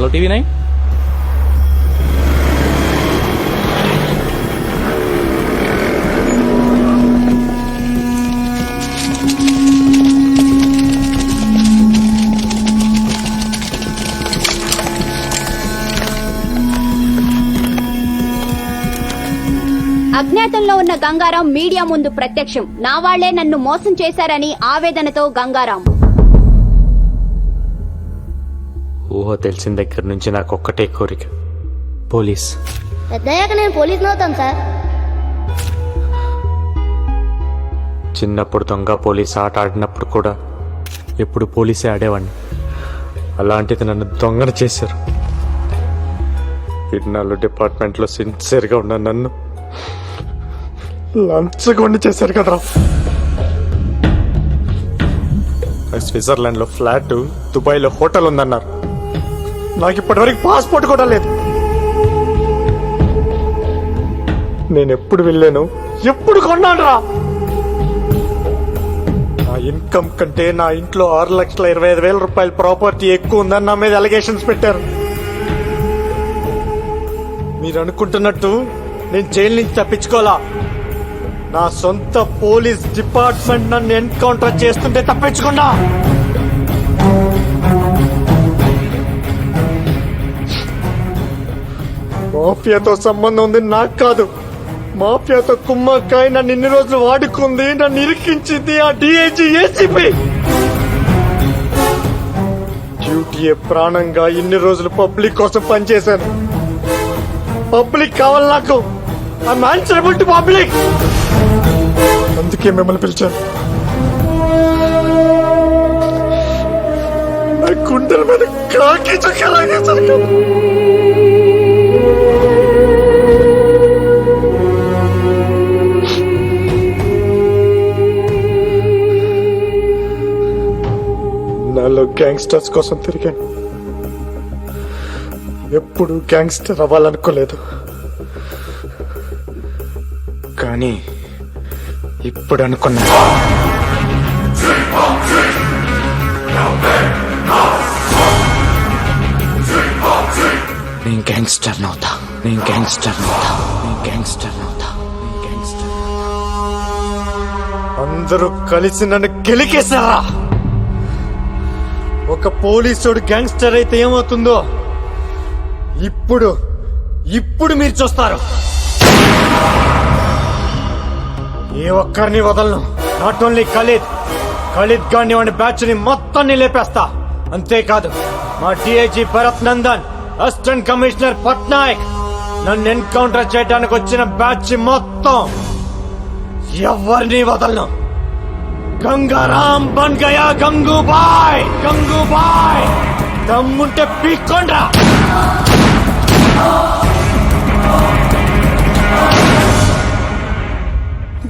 Hello TV9. అజ్ఞాతంలో ఉన్న Gangaram media ముందు ప్రత్యక్షం. నా వాళ్లే నన్ను మోసం చేశారని ఆవేదనతో గంగారాం. ఊహ తెలిసిన దగ్గర నుంచి నాకు ఒక్కటే కోరిక, పోలీస్. పెద్దయ్యాక నేను పోలీస్ అవుతాను సార్. చిన్నప్పుడు దొంగ పోలీస్ ఆట ఆడినప్పుడు కూడా ఎప్పుడు పోలీసే ఆడేవాడిని. అలాంటిది నన్ను దొంగను చేశారు. ఇన్నాళ్ళు డిపార్ట్మెంట్లో సిన్సియర్గా ఉన్న నన్ను లంచగొండి చేశారు కదరా. స్విట్జర్లాండ్లో ఫ్లాట్, దుబాయ్లో హోటల్ ఉందన్నారు. నాకు ఇప్పటివరకు పాస్పోర్ట్ కూడా లేదు. నేను ఎప్పుడు వెళ్ళాను, ఎప్పుడు కొన్నాను రా. నా ఇన్కమ్ కంటే నా ఇంట్లో 6,25,000 రూపాయల ప్రాపర్టీ ఎక్కువ ఉందని నా మీద అలిగేషన్స్ పెట్టారు. మీరు అనుకుంటున్నట్టు నేను జైలు నుంచి తప్పించుకోవాలా. నా సొంత పోలీస్ డిపార్ట్మెంట్ నన్ను ఎన్కౌంటర్ చేస్తుంటే తప్పించుకున్నా. మాఫియాతో సంబంధం ఉంది నాకు కాదు. మాఫియాతో కుమ్మక్కాయ నన్ను ఇన్ని రోజులు వాడుకుంది, నన్ను ఇరికించింది ఆ డిఐజీ ఏసీపీ. డ్యూటీయే ప్రాణంగా ఇన్ని రోజులు పబ్లిక్ కోసం పనిచేశాను. పబ్లిక్ కావాలి నాకు. I'm answerable to public. అందుకే మిమ్మల్ని పిలిచాను. నా గుండెల మీద కాకి చక్కలాగే జరగదు. నాలో గ్యాంగ్స్టర్స్ కోసం తిరిగాను. ఎప్పుడు గ్యాంగ్స్టర్ అవ్వాలనుకోలేదు. కానీ ఇప్పుడు అనుకున్నా. నేను గ్యాంగ్స్టర్ నవుతా. అందరూ కలిసి నన్ను గెలికేశారా. ఒక పోలీసుడు గ్యాంగ్స్టర్ అయితే ఏమవుతుందో ఇప్పుడు మీరు చూస్తారు. ఏ ఒక్కరిని వదలను. నాట్ ఓన్లీ ఖలీద్ గాని వాడి బ్యాచ్ ని మొత్తాన్ని లేపేస్తా. అంతేకాదు మా DIG Bharat Nandan, assistant commissioner Patnaik, నన్ను ఎన్కౌంటర్ చేయడానికి వచ్చిన బ్యాచ్ మొత్తం ఎవరిని వదలను. గంగారాం బన్ గయా గంగూబాయ్. దమ్ముంటే పీక్కోండ్రా.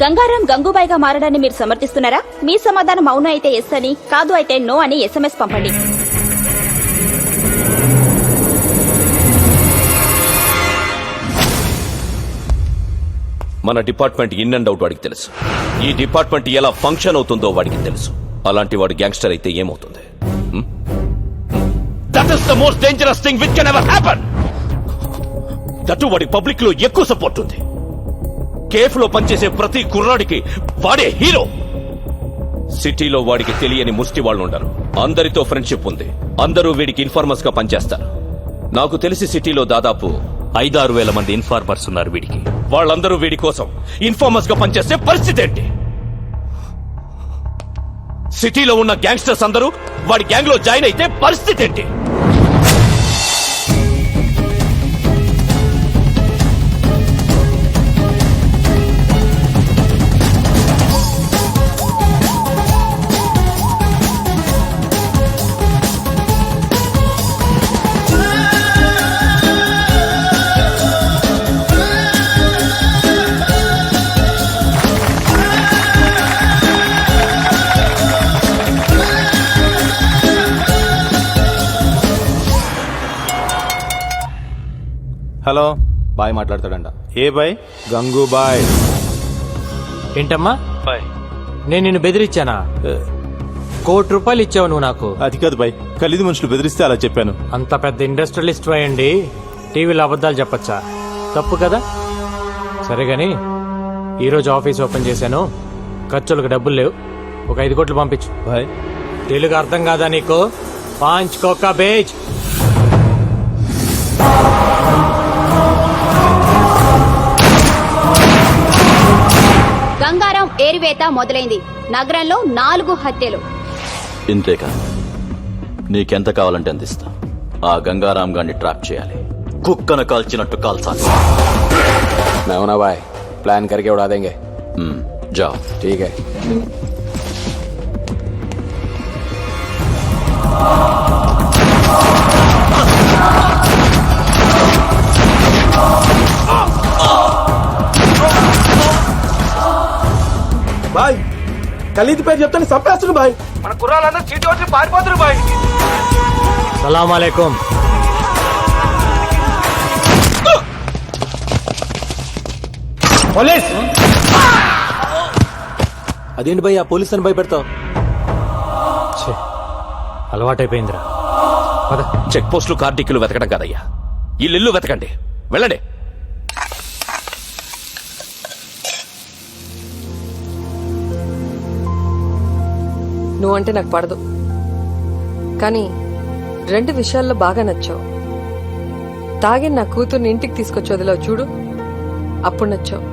గంగారాం గంగూబాయిగా మారడాన్ని మీరు సమర్థిస్తున్నారా? మీ సమాధానం అవును అయితే ఎస్ అని, కాదు అయితే నో అని SMS పంపండి. మన డిపార్ట్మెంట్ ఇన్ అండ్ అవుట్ వాడికి తెలుసు. ఈ డిపార్ట్మెంట్ ఎలా ఫంక్షన్ అవుతుందో వాడికి తెలుసు. అలాంటి వాడు గ్యాంగ్స్టర్ అయితే ఏమవుతుంది? That is the most dangerous thing which can ever happen. That వాడి పబ్లిక్ లో ఎక్కువ సపోర్ట్ ఉంది. కేఫ్ లో పనిచేసే ప్రతి కుర్రాడికి వాడే హీరో. సిటీలో వాడికి తెలియని ముష్టి వాళ్ళు ఉండరు. అందరితో ఫ్రెండ్షిప్ ఉంది. అందరూ వీడికి ఇన్ఫార్మర్స్ గా పనిచేస్తారు. నాకు తెలిసి సిటీలో దాదాపు 5-6 వేల మంది ఇన్ఫార్మర్స్ ఉన్నారు వీడికి. వాళ్ళందరూ వీడి కోసం ఇన్ఫార్మర్స్ గా పనిచేసే పరిస్థితి ఏంటి? సిటీలో ఉన్న గ్యాంగ్స్టర్స్ అందరూ వాడి గ్యాంగ్ లో జాయిన్ అయితే పరిస్థితి ఏంటి? హలో, బాయ్ మాట్లాడతాడంట. ఏ బాయ్? గంగూబాయ్. ఏంటమ్మా? బాయ్. నేను నిన్ను బెదిరించానా? 1,00,00,000 రూపాయలు ఇచ్చావు నువ్వు నాకు. అది కాదు బాయ్, ఖలీద్ మనుషులు బెదిరిస్తే అలా చెప్పాను. అంత పెద్ద ఇండస్ట్రియలిస్ట్ అయ్యండి టీవీలో అబద్ధాలు చెప్పచ్చా? తప్పు కదా. సరే గాని ఈరోజు ఆఫీస్ ఓపెన్ చేశాను, ఖర్చులకు డబ్బులు లేవు, ఒక 5 కోట్లు పంపించు. బాయ్ తెలుగు అర్థం కాదా నీకు? 5 కోకా బేజ్. గంగారాం ఏరివేత మొదలైంది. నగరంలో 4 హత్యలు. ఇంతేకా, నీకెంత కావాలంటే అంత ఇస్తా. ఆ గంగారాం గారిని ట్రాప్ చేయాలి, కుక్కను కాల్చినట్టు కాల్చాలి. मैं हूं ना भाई, प्लान करके उड़ा देंगे. जाओ. ठीक है. బాయ్ ఖలీద్ పేరు చెప్తాను చంపేస్తున్నారు బాయ్. మన కుర్రాళ్ళందరూ చీటి వచ్చి పారిపోతున్నారు బాయ్. సలాం అలైకుం. పోలీస్. అదేంటి భయ్ ఆ పోలీస్ అని భయపెడతావు? ఛే, అలవాటైపోయిందిరా. పద. చెక్ పోస్టులు కార్డిక్యులు వెతకడం కాదయ్యా, ఇల్లు వెతకండి. వెళ్ళండి. నువ్వంటే నాకు పడదు, కానీ 2 విషయాల్లో బాగా నచ్చావు. తాగి నా కూతుర్ని ఇంటికి తీసుకొచ్చి వదిలావు చూడు, అప్పుడు నచ్చావు.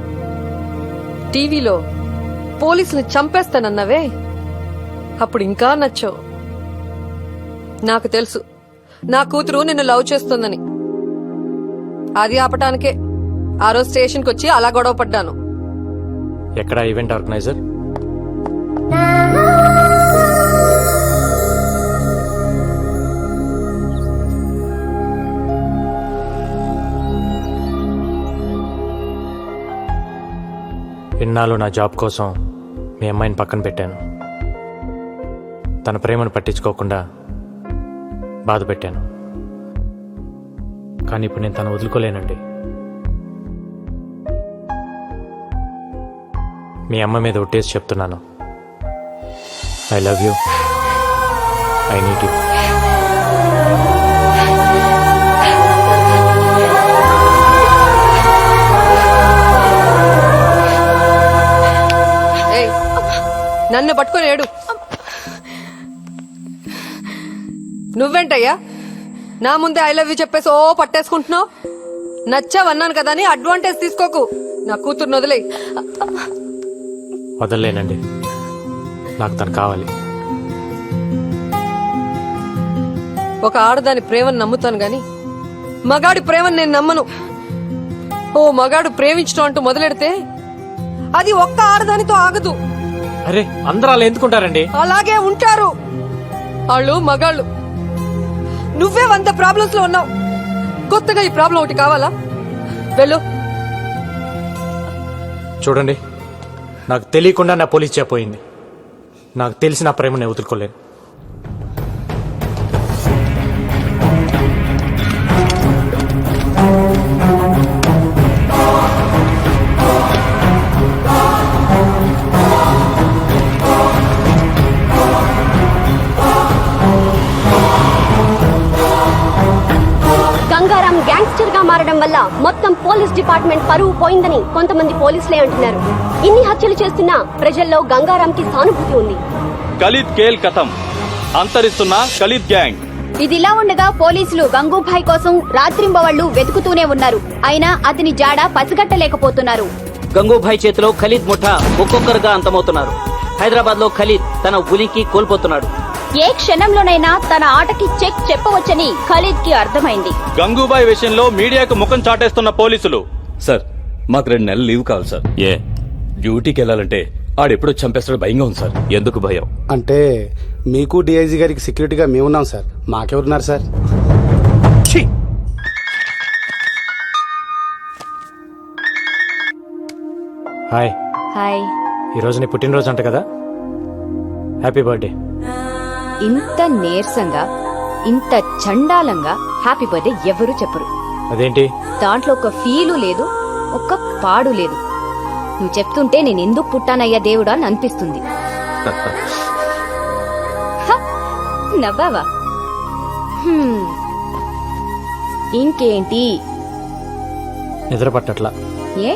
టీవీలో పోలీసుని చంపేస్తానన్నావే, అప్పుడు ఇంకా నచ్చావు. నాకు తెలుసు నా కూతురు నిన్ను లవ్ చేస్తుందని. అది ఆపటానికే ఆ రోజు స్టేషన్కి వచ్చి అలా గొడవ పడ్డాను. ఎక్కడ ఈవెంట్ ఆర్గనైజర్? ఇన్నాళ్ళు నా జాబ్ కోసం మీ అమ్మాయిని పక్కన పెట్టాను, తన ప్రేమను పట్టించుకోకుండా బాధ పెట్టాను. కానీ ఇప్పుడు నేను తను వదులుకోలేనండి. మీ అమ్మ మీద ఒట్టేసి చెప్తున్నాను, I love you, I need you. నన్ను పట్టుకొని ఏడు. నువ్వేంటయ్యా నా ముందే ఐ లవ్ యూ చెప్పేసి ఓ పట్టేసుకుంటున్నావు? నచ్చావన్నాను కదా అని అడ్వాంటేజ్ తీసుకోకు. నా కూతుర్ని వదిలేయ్. వదలలేనండి, నాకు తను కావాలి. ఒక ఆడదాని ప్రేమను నమ్ముతాను గాని మగాడి ప్రేమను నేను నమ్మను. ఓ మగాడు ప్రేమించడం అంటూ మొదలెడితే అది ఒక్క ఆడదానితో ఆగదు. అరే, అందరూ అలా ఎందుకుంటారండి? అలాగే ఉంటారు వాళ్ళు మగాళ్ళు. నువ్వే 100 ప్రాబ్లమ్స్ లో ఉన్నావు, కొత్తగా ఈ ప్రాబ్లం ఒకటి కావాలా? వెళ్ళు. చూడండి, నాకు తెలియకుండా నా పోలీస్ చెప్పోయింది. నాకు తెలిసి నా ప్రేమను వదులుకోలేను. గంగారాం గ్యాంగ్స్టర్ గా మారడం వల్ల మొత్తం పోలీస్ డిపార్ట్మెంట్ పరువు పోయిందని కొంతమంది పోలీసులే అంటున్నారు. ఇన్ని హత్యలు చేస్తున్నా ప్రజల్లో గంగారాంకి సానుభూతి ఉంది. ఖలీద్ కేల్ కథం, అంతరిస్తున్న ఖలీద్ గ్యాంగ్. ఇదిలా ఉండగా పోలీసులు గంగూభాయ్ కోసం రాత్రింబవళ్లు వెతుకుతూనే ఉన్నారు. అయినా అతని జాడ పసిగట్టలేకపోతున్నారు. గంగూభాయ్ చేతిలో ఖలీద్ ముఠా ఒక్కొక్కరుగా అంతమవుతున్నారు. హైదరాబాద్ లో ఖలీద్ తన ఉనికి కోల్పోతున్నాడు. ఏ క్షణంలోనైనా తన ఆటకి చెక్ చెప్పవచ్చని ఖలీద్ కి అర్థమైంది. గంగూబాయ్ విషయంలో మీడియాకు ముఖం చాటేస్తున్న పోలీసులు. సార్, మాకు 2 నెలలు లీవ్ కావాలి సార్. ఏ డ్యూటీకి వెళ్ళాలంటే ఆడెప్పుడో చంపేస్తాడు, భయంగా ఉంది సార్. ఎందుకు భయం అంటే మీకు డిఐజీ గారికి సెక్యూరిటీగా మేమున్నాం సార్, మాకెవరున్నారు సార్? హాయ్. హాయ్. ఈరోజు నీ పుట్టినరోజు అంట కదా, హ్యాపీ బర్త్డే. ఇంత నీరసంగా, ఇంత చండాలంగా హ్యాపీ బర్త్డే ఎవరు చెప్పరు. అదేంటి? దాంట్లో ఒక ఫీలు లేదు, ఒక్క పాడు లేదు. నువ్వు చెప్తుంటే నేను ఎందుకు పుట్టానయ్యా దేవుడా అని అనిపిస్తుంది. నవ్వావా ఇంకేంటి? నిద్ర పట్టట్లా. ఏ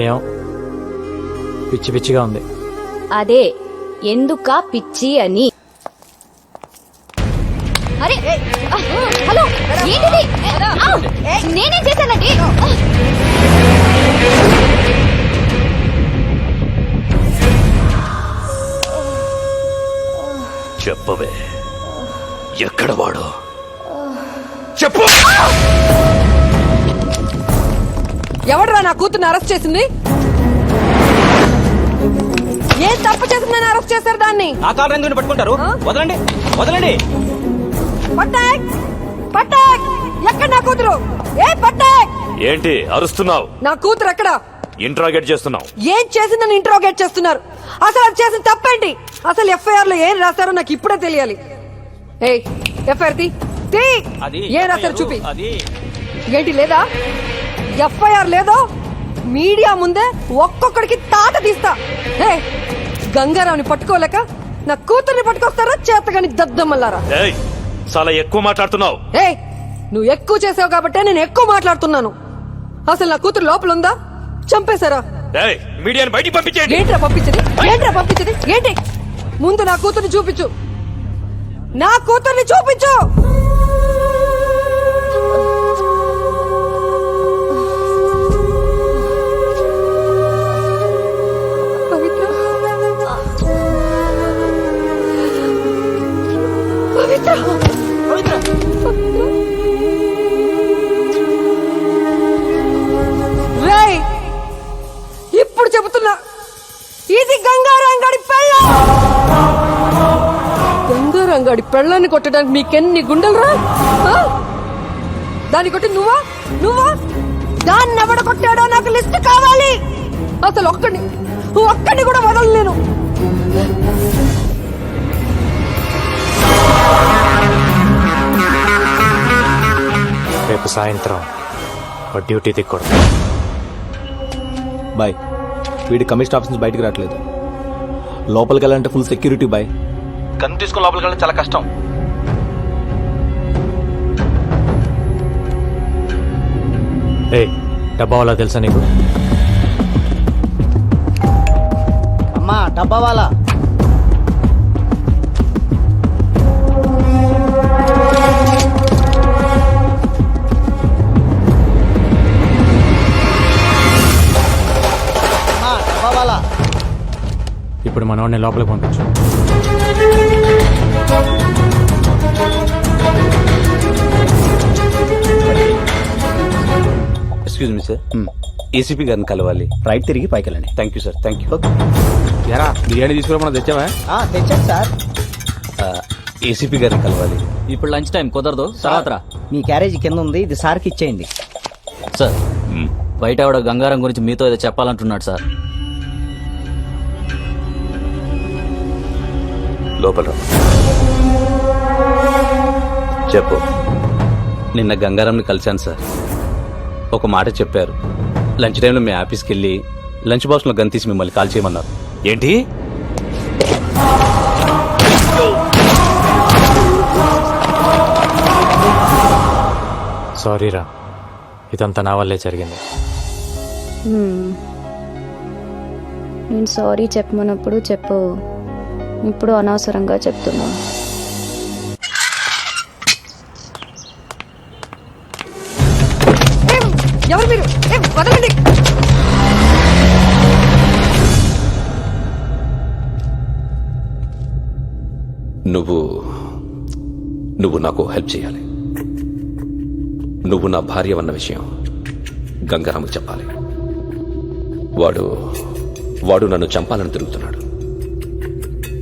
ఏం పిచ్చి పిచ్చిగా ఉంది. అదే ఎందుకా పిచ్చి అని. అరే హలో, ఏంటిది? నేనేం చేశానండి? చెప్పవే, ఎక్కడ వాడు? చెప్పు. ఎవడరా నా కూతుర్ని అరెస్ట్ చేసింది? ఏం తప్పు చేసిందని అరెస్ట్ చేశారు దాన్ని? ఆ కారు ఎందుకు పట్టుకుంటారు? వదలండి, వదలండి. పట్టాక్ పట్టాక్, ఎక్కడ నా కూతురు? ఏ పట్టాక్, ఏంటి అరుస్తున్నావు? నా కూతురు ఎక్కడ? ఇంట్రాగేట్ చేస్తున్నావు. ఏం చేసిందని ఇంట్రోగేట్ చేస్తున్నారు? అసలు అది చేసిన తప్పేంటి? అసలు ఎఫ్ఐఆర్ లో ఏం రాశారో నాకు ఇప్పుడే తెలియాలి. ఏ ఎఫ్ఐఆర్ తీ. ఏం రాశారు చూపి. ఏంటి లేదా? ఎఫ్ఐఆర్ లేదో మీడియా ముందే ఒక్కొక్కడికి తాట తీస్తా. ఏ గంగారావుని పట్టుకోలేక నా కూతుర్ని పట్టుకొస్తారా చేతగాని దద్దమ్మల్లారా? చాలా ఎక్కువ మాట్లాడుతున్నావు. ఏ నువ్వు ఎక్కువ చేసావు కాబట్టే నేను ఎక్కువ మాట్లాడుతున్నాను. అసలు నా కూతురు లోపల ఉందా? చంపేశారా? మీడియాని బయటికి పంపించేయండి. ఏంట్రా పంపించది? ఏంట్రా పంపించది? ఏంటి? ముందు నా కూతుర్ని చూపించు. నా కూతుర్ని చూపించు. పవిత్ర, పవిత్ర, పవిత్ర. రేయ్, ఇప్పుడు చెబుతున్నా, ఇది గంగారంగడి పెళ్ళం. గంగారంగడి పెళ్ళాన్ని కొట్టడానికి మీకెన్ని గుండెలరా? దాన్ని కొట్టి నువ్వా? దాన్ని ఎవడ కొట్టాడో నాకు లిస్ట్ కావాలి. అసలు ఒక్కడిని కూడా వదలలేను. రేపు సాయంత్రం డ్యూటీ దిక్కూడదు. బాయ్, వీడి కమిషన్ ఆఫీస్ నుంచి బయటికి రావట్లేదు. లోపలికి వెళ్ళాలంటే ఫుల్ సెక్యూరిటీ బాయ్. కన్ను తీసుకుని లోపలికి వెళ్ళడం చాలా కష్టం. డబ్బా వాళ్ళ తెలుసా నీకు? అమ్మా డబ్బా వాళ్ళ. ఇప్పుడు మనోడిని లోపలికి పంపించు. ఎక్స్క్యూజ్ మీ సార్, ఏసీపీ గారిని కలవాలి. రైట్ తిరిగి పైకి వెళ్ళండి. Thank you sir. Thank you. ఎరా బిర్యానీ తీసుకురా, మనం తెచ్చావా? తెచ్చాను సార్. ఏసీపీ గారిని కలవాలి. ఇప్పుడు లంచ్ టైం కుదరదు, తర్వాత రా. మీ క్యారేజీ కింద ఉంది, ఇది సార్కి ఇచ్చేయండి. సార్, బయట ఆవిడ గంగారం గురించి మీతో ఏదో చెప్పాలంటున్నాడు సార్. లోపల చెప్పు. నిన్న గంగారాంని కలిశాను సార్. ఒక మాట చెప్పారు. లంచ్ టైంలో మీ ఆఫీస్కి వెళ్ళి లంచ్ బాక్స్లో గన్ తీసి మిమ్మల్ని కాల్ చేయమన్నారు. ఏంటి? సారీ రా, ఇదంతా నా వల్లే జరిగింది. నేను సారీ చెప్పమన్నప్పుడు చెప్పు, ఇప్పుడు అనవసరంగా చెప్తున్నా. ఎవరు మీరు? వదలండి. నువ్వు నాకు హెల్ప్ చేయాలి. నువ్వు నా భార్య అన్న విషయం గంగారాముకు చెప్పాలి. వాడు నన్ను చంపాలని తిరుగుతున్నాడు.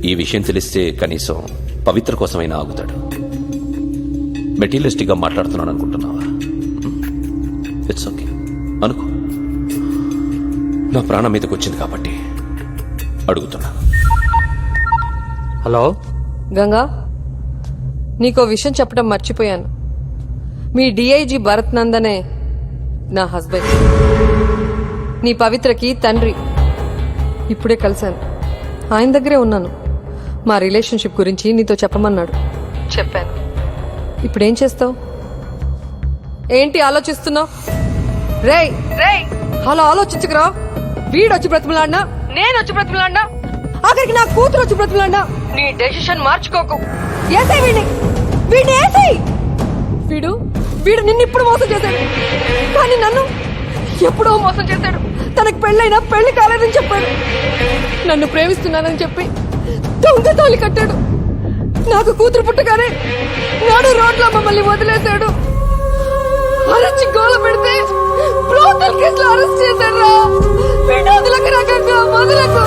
ఈ విషయం తెలిస్తే కనీసం పవిత్ర కోసమైనా ఆగుతాడు. మెటీరియలిస్టిక్ గా మాట్లాడుతున్నాను అనుకుంటున్నావా? ఇట్స్ ఓకే అనుకో. నా ప్రాణం మీదకి వచ్చింది కాబట్టి అడుగుతున్నా. హలో గంగా, నీకో విషయం చెప్పడం మర్చిపోయాను. మీ డిఐజీ భరత్ నందనే నా హస్బెండ్. నీ పవిత్రకి తండ్రి. ఇప్పుడే కలిశాను, ఆయన దగ్గరే ఉన్నాను. మా రిలేషన్షిప్ గురించి నీతో చెప్పమన్నాడు. చెప్పాను. ఇప్పుడు ఏం చేస్తావు? ఏంటి ఆలోచిస్తున్నావు? రేయ్ రేయ్ అలా ఆలోచించకురా. వీడొచ్చి బ్రతిమలాడినా, నేను వచ్చి బ్రతిమలాడినా, ఆఖరికి నా కూతురు వచ్చి బ్రతిమలాడినా నీ డెసిషన్ మార్చుకోకు. ఏసై వీడిని ఏసై. వీడు నిన్ను ఇప్పుడు మోసం చేశాడు, కానీ నన్ను ఎప్పుడో మోసం చేశాడు. తనకు పెళ్ళైనా పెళ్లి కాలేదని చెప్పాడు. నన్ను ప్రేమిస్తున్నానని చెప్పి దొంగ తాళి కట్టాడు. నాకు కూతురు పుట్టగానే నాడు రోడ్లో మమ్మల్ని వదిలేశాడు. అరచి గోల పెడితే బ్రోతల్ కేసులో అరెస్ట్ చేశాడు. వదలకు రకంగా వదలకు.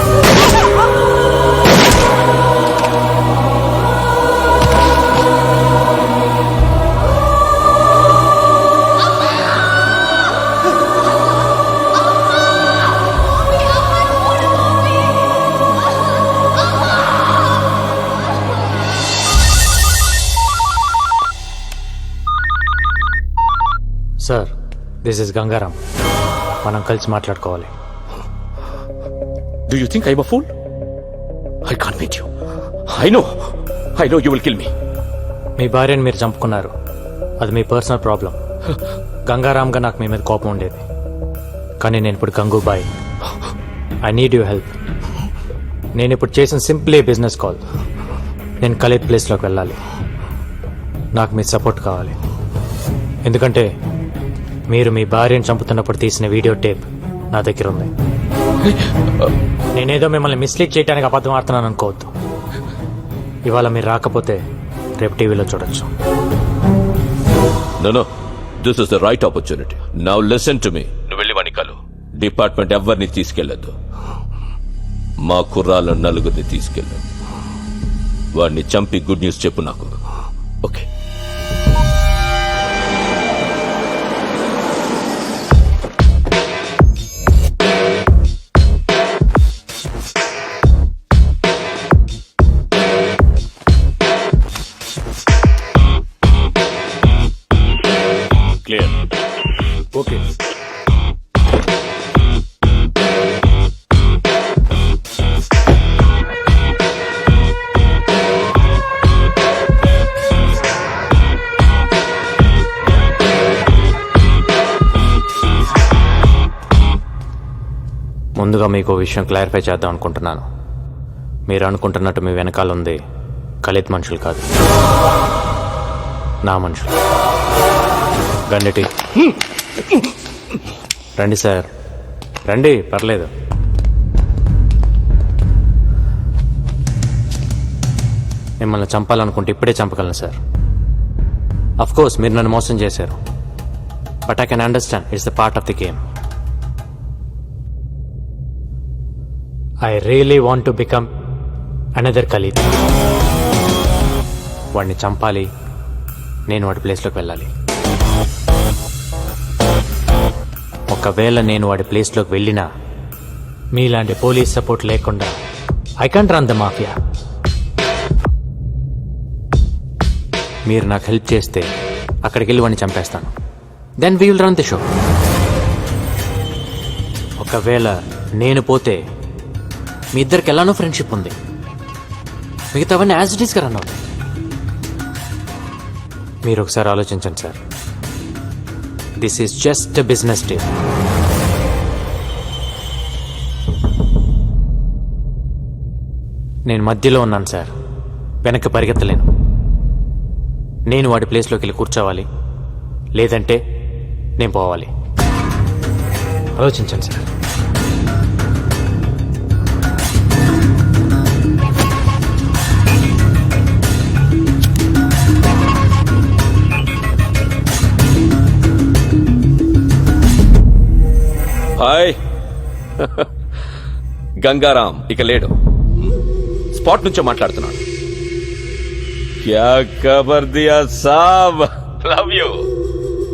Sir, this is Gangaram. మనం కలిసి మాట్లాడుకోవాలి. Do you think I'm a fool? I can't meet you. I know you will kill me. మీ భార్యను మీరు చంపుకున్నారు, అది మీ పర్సనల్ ప్రాబ్లం. గంగారాంగా నాకు మీ మీద కోపం ఉండేది, కానీ నేను ఇప్పుడు Gangubai. I need you help. నేను ఇప్పుడు చేసిన సింప్లీ బిజినెస్ కాల్. నేను ఖలీద్ ప్లేస్లోకి వెళ్ళాలి. నాకు మీ సపోర్ట్ కావాలి. ఎందుకంటే మీరు మీ భార్యను చంపుతున్నప్పుడు తీసిన వీడియో టేప్ నా దగ్గర ఉంది. నేనేదో మిమ్మల్ని మిస్లీడ్ చేయడానికి అబద్ధం ఆడుతున్నాను అనుకోవద్దు. ఇవాళ మీరు రాకపోతే రేపు టీవీలో చూడొచ్చు. No, this is the right opportunity. Now listen to me. నువ్వు వెళ్ళి వాణ్ణి కలు. డిపార్ట్మెంట్ ఎవరిని తీసుకెళ్లొద్దు. మా కుర్రాళ్ళ నలుగురిని తీసుకెళ్ళు. వాడిని చంపి గుడ్ న్యూస్ చెప్పు నాకు. ఓకే? క్లియర్. ఓకే. ముందుగా మీకు విషయం క్లారిఫై చేద్దాం అనుకుంటున్నాను. మీరు అనుకుంటున్నట్టు మీ వెనకాల ఉంది ఖలీద్ మనుషులు కాదు, నా మనుషులు. గండిటి రండి సార్, రండి, పర్లేదు. మిమ్మల్ని చంపాలనుకుంటే ఇప్పుడే చంపగలను సార్. అఫ్ కోర్స్ మీరు నన్ను మోసం చేశారు, but I can understand it's the part of the game. I really want to become another Khalid. వాడిని చంపాలి, నేను వాడి ప్లేస్లోకి వెళ్ళాలి. ఒకవేళ నేను వాడి ప్లేస్లోకి వెళ్ళినా మీలాంటి పోలీస్ సపోర్ట్ లేకుండా I can't run the mafia. మీరు నాకు హెల్ప్ చేస్తే అక్కడికి వెళ్ళి వాడిని చంపేస్తాను. Then we will run the show. ఒకవేళ నేను పోతే మీ ఇద్దరికి ఎలానో ఫ్రెండ్షిప్ ఉంది, మిగతావన్నీ యాజ్ ఇట్ ఈస్గా రన్ అవుతాయి. మీరు ఒకసారి ఆలోచించండి sir. This is just business deal. నేను మధ్యలో ఉన్నాను సార్, వెనక్కి పరిగెత్తలేను. నేను వాడి ప్లేస్లోకి వెళ్ళి కూర్చోవాలి, లేదంటే నేను పోవాలి. ఆలోచించండి సార్. హాయ్. గంగారాం ఇక లేడు, స్పాట్ నుంచే మాట్లాడుతున్నాడు. క్యా ఖబర్ దియా సాబ్, లవ్ యూ.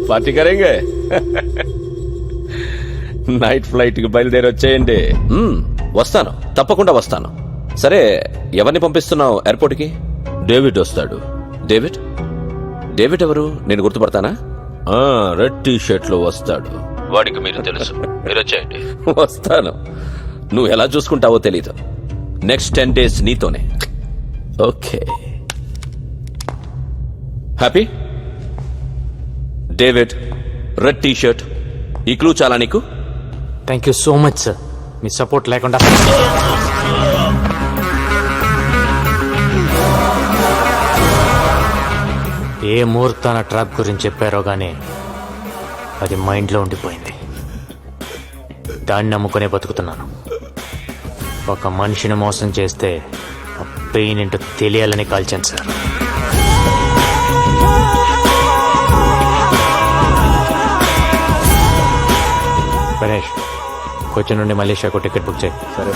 పార్టీ కరేంగే? నైట్ ఫ్లైట్ కి బయలుదేరి వచ్చేయండి. వస్తాను, తప్పకుండా వస్తాను. సరే, ఎవరిని పంపిస్తున్నావు ఎయిర్పోర్ట్ కి? డేవిడ్ వస్తాడు. డేవిడ్? డేవిడ్ ఎవరు? నేను గుర్తుపడతానా? రెడ్ టీ షర్ట్ లో వస్తాడు. వాడికి మీరు తెలుసు. మీరు వచ్చేయండి. వస్తాను. నువ్వు ఎలా చూసుకుంటావో తెలీదు. నెక్స్ట్ 10 days నీతోనే. Okay happy David red T shirt ఈ క్లూ చాలా నీకు thank you so much sir me support లేకుండా ఏ ముహూర్తాన ట్రాప్ గురించి చెప్పారో గానీ అది మైండ్లో ఉండిపోయింది. దాన్ని నమ్ముకునే బతుకుతున్నాను. ఒక మనిషిని మోసం చేస్తే ఆ పెయిన్ ఏంటో తెలియాలని కాల్చాను సార్. గణేష్ కొచ్చి నుండి మలేషియాకు టికెట్ బుక్ చేయి. సరే